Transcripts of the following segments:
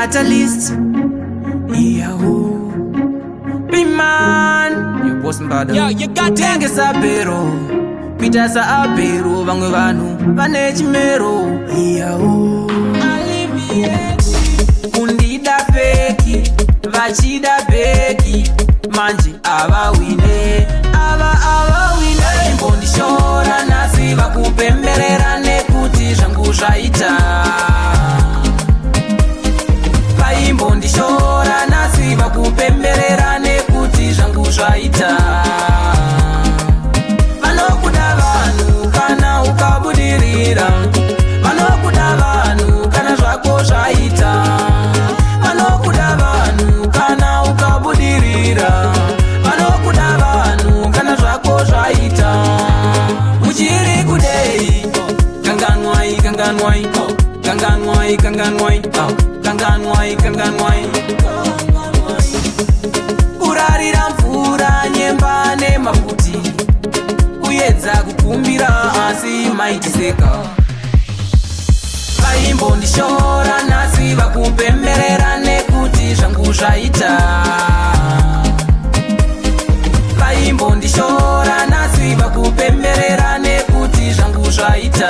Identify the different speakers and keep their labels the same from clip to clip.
Speaker 1: catalyst. Yahoo, be man, you boss mbada.
Speaker 2: Yo, you got that.
Speaker 1: Tengesa pero, pitasa apero, vangwe vanu, vane chimero. Yahoo, kundida feki, vachida beki, manje ava wine, ava wine. Imbondishora nasi vakupemberera nekuti zvangu zvaita. Imbondishora nasi vakupemberera nekuti zvangu zvaita. Vanokuda vanhu kana ukabudirira, vanokuda vanhu kana zvako zvaita. Vanokuda vanhu kana ukabudirira, vanokuda vanhu kana zvako zvaita. Muchiri kudei kanganwai kanganwai kanganwai kanganwai kanganwai kurarira mvura nyemba nemafuti kuyedza kukumbira asi maitiseka. Vaimbondishora nasi vakupemberera nekuti zvangu zvaita. Vaimbondishora nasi vakupemberera nekuti zvangu zvaita.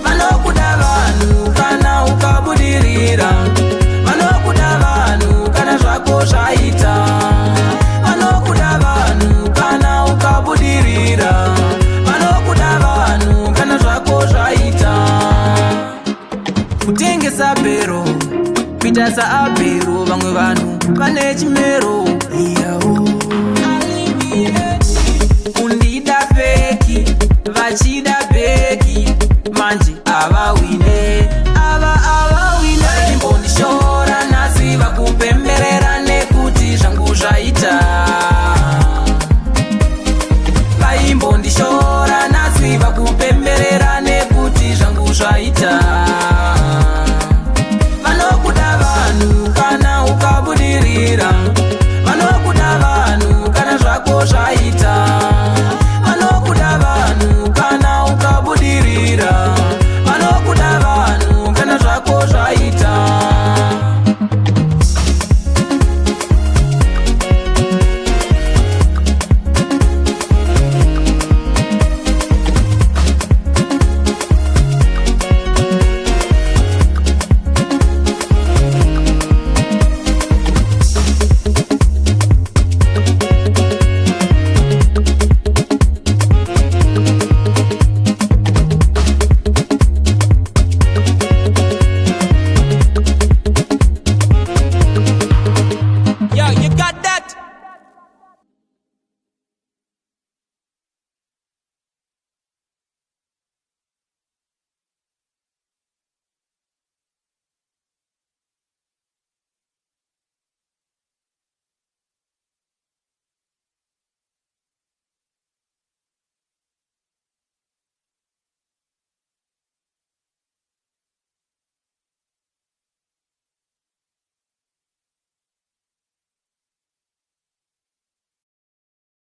Speaker 1: Vanokuda vanhu kana ukabudirira, vanokuda vanhu kana zvako zvaita. Vanokuda vanhu kana ukabudirira, vanokuda vanhu kana zvako zvaita. Kutengesa pero, pitasa apero, vamwe vanhu vane chimero. Kundida feki, vachida beki, manje ava wine.